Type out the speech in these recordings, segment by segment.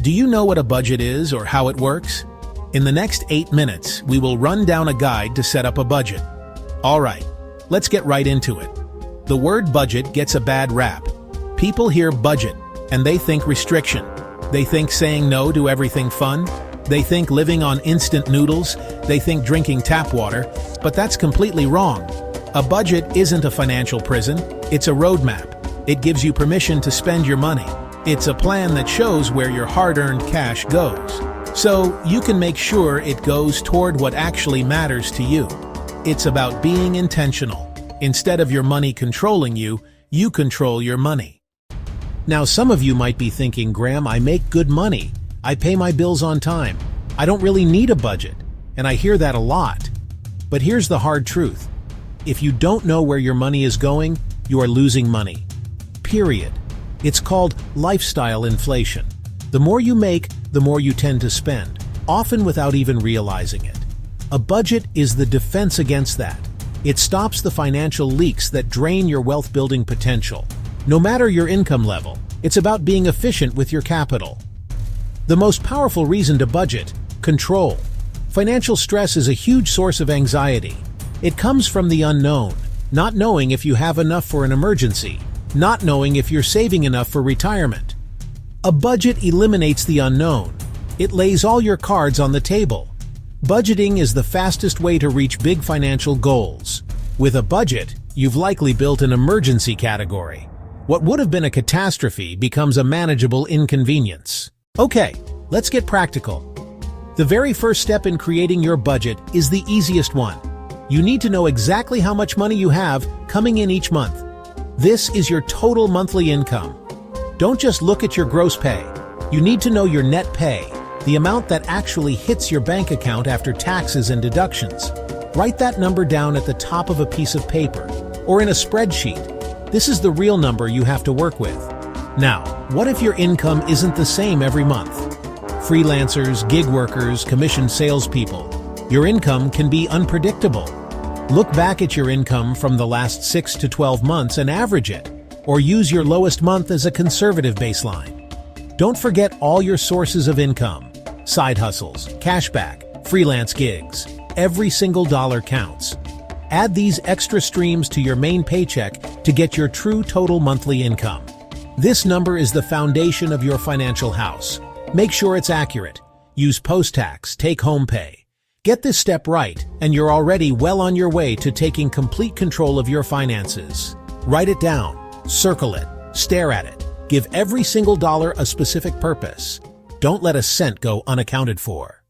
Do you know what a budget is or how it works? In the next 8 minutes, we will run down a guide to set up a budget. Alright, let's get right into it. The word budget gets a bad rap. People hear budget, and they think restriction. They think saying no to everything fun. They think living on instant noodles. They think drinking tap water. But that's completely wrong. A budget isn't a financial prison. It's a roadmap. It gives you permission to spend your money. It's a plan that shows where your hard-earned cash goes, so you can make sure it goes toward what actually matters to you. It's about being intentional. Instead of your money controlling you, you control your money. Now, some of you might be thinking, Graham, I make good money. I pay my bills on time. I don't really need a budget. And I hear that a lot. But here's the hard truth. If you don't know where your money is going, you are losing money. Period. It's called lifestyle inflation. The more you make, the more you tend to spend, often without even realizing it. A budget is the defense against that. It stops the financial leaks that drain your wealth-building potential. No matter your income level, it's about being efficient with your capital. The most powerful reason to budget: control. Financial stress is a huge source of anxiety. It comes from the unknown, not knowing if you have enough for an emergency, not knowing if you're saving enough for retirement. A budget eliminates the unknown. It lays all your cards on the table. Budgeting is the fastest way to reach big financial goals. With a budget, you've likely built an emergency category. What would have been a catastrophe becomes a manageable inconvenience. Okay, let's get practical. The very first step in creating your budget is the easiest one. You need to know exactly how much money you have coming in each month. This is your total monthly income. Don't just look at your gross pay. You need to know your net pay, the amount that actually hits your bank account after taxes and deductions. Write that number down at the top of a piece of paper or in a spreadsheet. This is the real number you have to work with. Now, what if your income isn't the same every month? Freelancers, gig workers, commissioned salespeople. Your income can be unpredictable. Look back at your income from the last 6 to 12 months and average it, or use your lowest month as a conservative baseline. Don't forget all your sources of income: side hustles, cashback, freelance gigs. Every single dollar counts. Add these extra streams to your main paycheck to get your true total monthly income. This number is the foundation of your financial house. Make sure it's accurate. Use post-tax, take-home pay. Get this step right, and you're already well on your way to taking complete control of your finances. Write it down, circle it, stare at it. Give every single dollar a specific purpose. Don't let a cent go unaccounted for.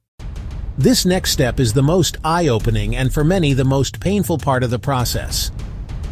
This next step is the most eye-opening and for many the most painful part of the process.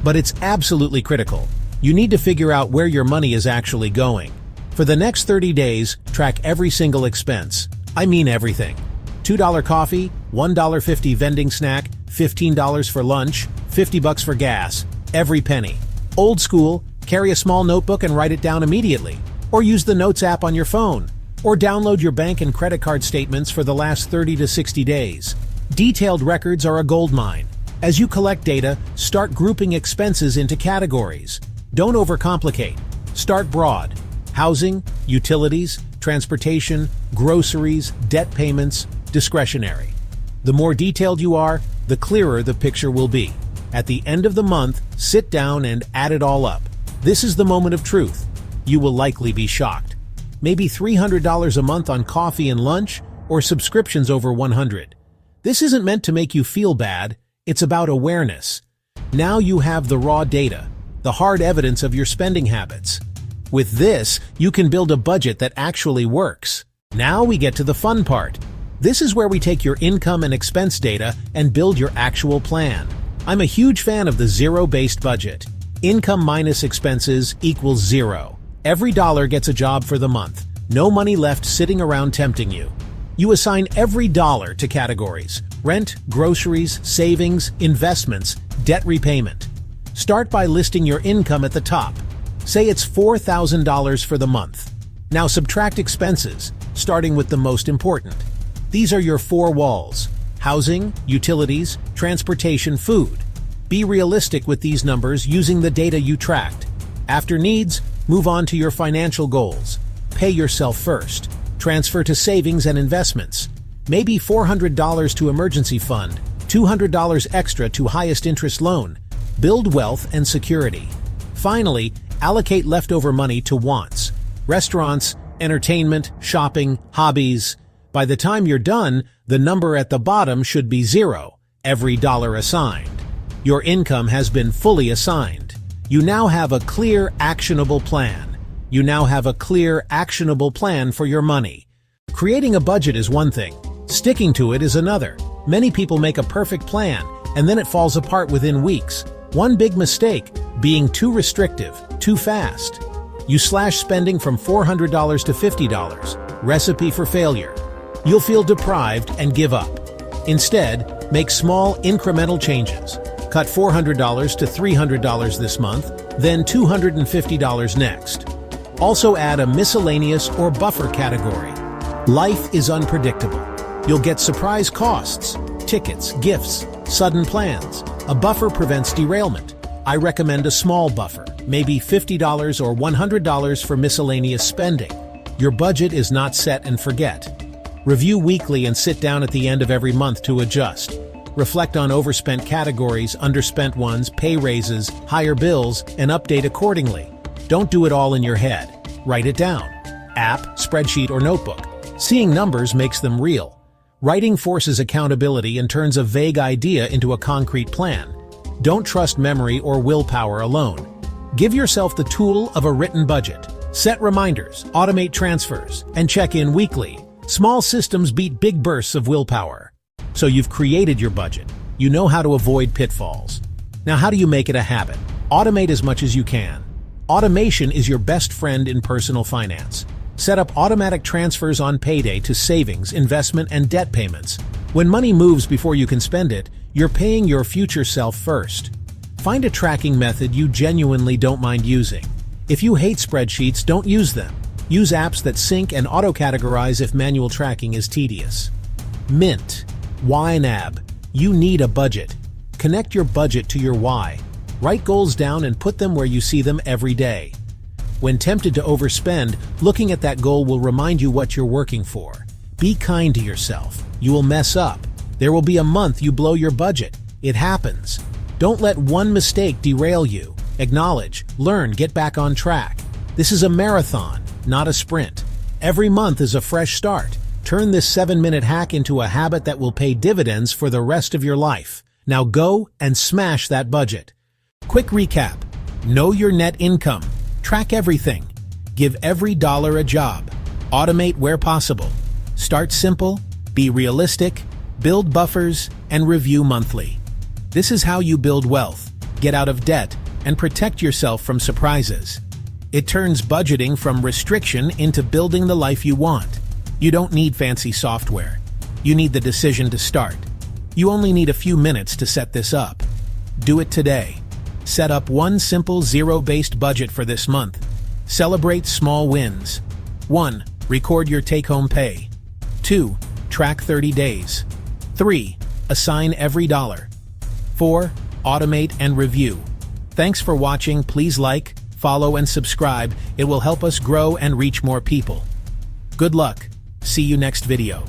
But it's absolutely critical. You need to figure out where your money is actually going. For the next 30 days, track every single expense. I mean everything. $2 coffee, $1.50 vending snack, $15 for lunch, $50 for gas, every penny. Old school, carry a small notebook and write it down immediately. Or use the Notes app on your phone. Or download your bank and credit card statements for the last 30 to 60 days. Detailed records are a goldmine. As you collect data, start grouping expenses into categories. Don't overcomplicate. Start broad. Housing, utilities, transportation, groceries, debt payments, discretionary. The more detailed you are, the clearer the picture will be. At the end of the month, sit down and add it all up. This is the moment of truth. You will likely be shocked. Maybe $300 a month on coffee and lunch, or subscriptions over $100. This isn't meant to make you feel bad. It's about awareness. Now you have the raw data, the hard evidence of your spending habits. With this, you can build a budget that actually works. Now we get to the fun part. This is where we take your income and expense data and build your actual plan. I'm a huge fan of the zero-based budget. Income minus expenses equals zero. Every dollar gets a job for the month. No money left sitting around tempting you. You assign every dollar to categories: rent, groceries, savings, investments, debt repayment. Start by listing your income at the top. Say it's $4,000 for the month. Now subtract expenses, starting with the most important. These are your four walls: housing, utilities, transportation, food. Be realistic with these numbers using the data you tracked. After needs, move on to your financial goals. Pay yourself first. transfer to savings and investments. Maybe $400 to emergency fund, $200 extra to highest interest loan. Build wealth and security. Finally, allocate leftover money to wants. Restaurants, entertainment, shopping, hobbies. By the time you're done, the number at the bottom should be zero, every dollar assigned. Your income has been fully assigned. You now have a clear, actionable plan. You now have a clear, actionable plan for your money. Creating a budget is one thing. Sticking to it is another. Many people make a perfect plan, and then it falls apart within weeks. One big mistake, being too restrictive, too fast. You slash spending from $400 to $50. Recipe for failure. You'll feel deprived and give up. Instead, make small, incremental changes. Cut $400 to $300 this month, then $250 next. Also add a miscellaneous or buffer category. Life is unpredictable. You'll get surprise costs, tickets, gifts, sudden plans. A buffer prevents derailment. I recommend a small buffer, maybe $50 or $100 for miscellaneous spending. Your budget is not set and forget. Review weekly and sit down at the end of every month to adjust. Reflect on overspent categories, underspent ones, pay raises, higher bills, and update accordingly. Don't do it all in your head. Write it down. App, spreadsheet, or notebook. Seeing numbers makes them real. Writing forces accountability and turns a vague idea into a concrete plan. Don't trust memory or willpower alone. Give yourself the tool of a written budget. Set reminders, automate transfers, and check in weekly. Small systems beat big bursts of willpower. So you've created your budget. You know how to avoid pitfalls. Now, how do you make it a habit? Automate as much as you can. Automation is your best friend in personal finance. Set up automatic transfers on payday to savings, investment, and debt payments. When money moves before you can spend it, you're paying your future self first. Find a tracking method you genuinely don't mind using. If you hate spreadsheets, don't use them. Use apps that sync and auto-categorize if manual tracking is tedious. Mint. YNAB. You need a budget. Connect your budget to your why. Write goals down and put them where you see them every day. When tempted to overspend, looking at that goal will remind you what you're working for. Be kind to yourself. You will mess up. There will be a month you blow your budget. It happens. Don't let one mistake derail you. Acknowledge, learn, get back on track. This is a marathon, not a sprint. Every month is a fresh start. Turn this 7-minute hack into a habit that will pay dividends for the rest of your life. Now go and smash that budget. Quick recap. Know your net income. Track everything. Give every dollar a job. Automate where possible. Start simple, be realistic, build buffers, and review monthly. This is how you build wealth, get out of debt, and protect yourself from surprises. It turns budgeting from restriction into building the life you want. You don't need fancy software. You need the decision to start. You only need a few minutes to set this up. Do it today. Set up one simple zero-based budget for this month. Celebrate small wins. 1. Record your take-home pay. 2. Track 30 days. 3. Assign every dollar. 4. Automate and review. Thanks for watching. Please like, follow, and subscribe. It will help us grow and reach more people. Good luck. See you next video.